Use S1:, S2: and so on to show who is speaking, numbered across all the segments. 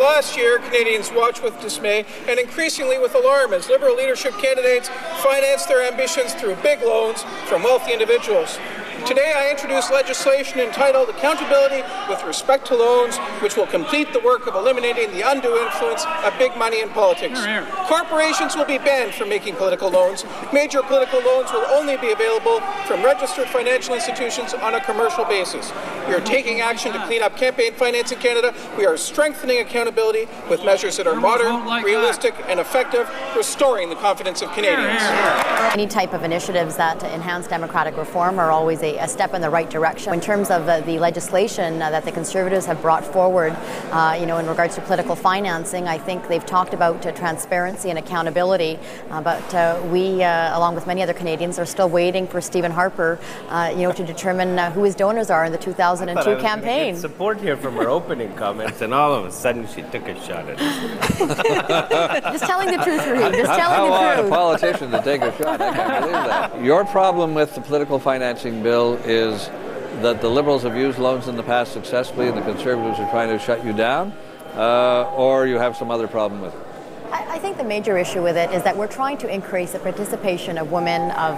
S1: last year, Canadians watched with dismay and increasingly with alarm as Liberal leadership candidates financed their ambitions through big loans from wealthy individuals. Today, I introduce legislation entitled Accountability with Respect to Loans, which will complete the work of eliminating the undue influence of big money in politics. Corporations will be banned from making political loans. Major political loans will only be available from registered financial institutions on a commercial basis. We are taking action to clean up campaign finance in Canada. We are strengthening accountability with measures that are modern, realistic, and effective, restoring the confidence of Canadians.
S2: Any type of initiatives that enhance democratic reform are always a step in the right direction. In terms of the legislation that the Conservatives have brought forward, in regards to political financing, I think they've talked about transparency and accountability, but we, along with many other Canadians, are still waiting for Stephen Harper, to determine who his donors are in the 2002 campaign.
S3: Get support here from her opening comments, and all of a sudden she took a shot at us.
S2: Just telling the truth, Raheem. Just telling the truth.
S4: A politician to take a shot. I can't believe that. Your problem with the political financing bill is that the Liberals have used loans in the past successfully and the Conservatives are trying to shut you down, or you have some other problem with it?
S2: I think the major issue with it is that we're trying to increase the participation of women, of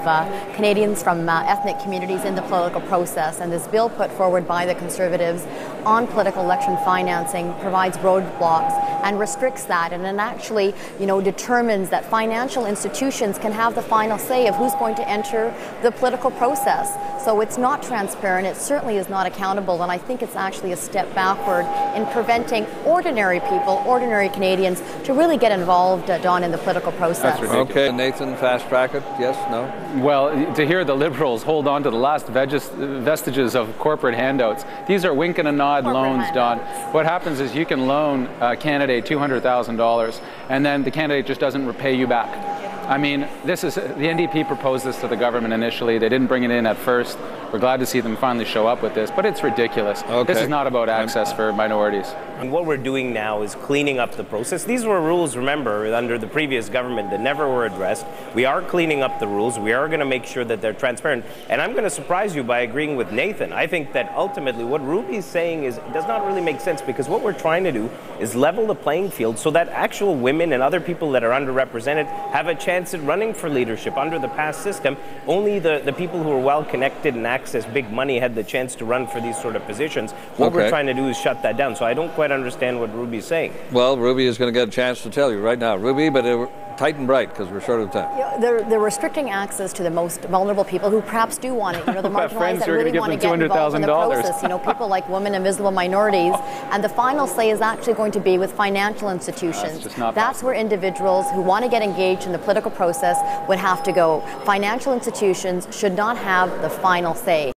S2: Canadians from ethnic communities in the political process, and this bill put forward by the Conservatives on political election financing provides roadblocks and restricts that, and then actually, determines that financial institutions can have the final say of who's going to enter the political process. So it's not transparent, it certainly is not accountable, and I think it's actually a step backward in preventing ordinary people, ordinary Canadians, to really get involved, Don, in the political process.
S4: Okay, Nathan, fast track it, yes, no?
S5: Well, to hear the Liberals hold on to the last vestiges of corporate handouts, these are wink and a nod loans, Don. What happens is you can loan a candidate $200,000 and then the candidate just doesn't repay you back. I mean, the NDP proposed this to the government initially. They didn't bring it in at first. We're glad to see them finally show up with this, but it's ridiculous.
S4: Okay.
S5: This is not about access for minorities.
S3: And what we're doing now is cleaning up the process. These were rules, remember, under the previous government that never were addressed. We are cleaning up the rules. We are going to make sure that they're transparent. And I'm going to surprise you by agreeing with Nathan. I think that ultimately what Ruby's saying does not really make sense, because what we're trying to do is level the playing field so that actual women and other people that are underrepresented have a chance at running for leadership. Under the past system, only the people who are well-connected and access big money had the chance to run for these sort of positions. What we're trying to do is shut that down. So I don't quite understand what Ruby's saying.
S4: Well, Ruby is going to get a chance to tell you right now. Ruby, but tight and bright, because we're short of time.
S2: They're restricting access to the most vulnerable people who perhaps do want it. The marginalized that really want to get involved in the process. People like women and visible minorities. And the final say is actually going to be with financial institutions. That's where individuals who want to get engaged in the political process would have to go. Financial institutions should not have the final say.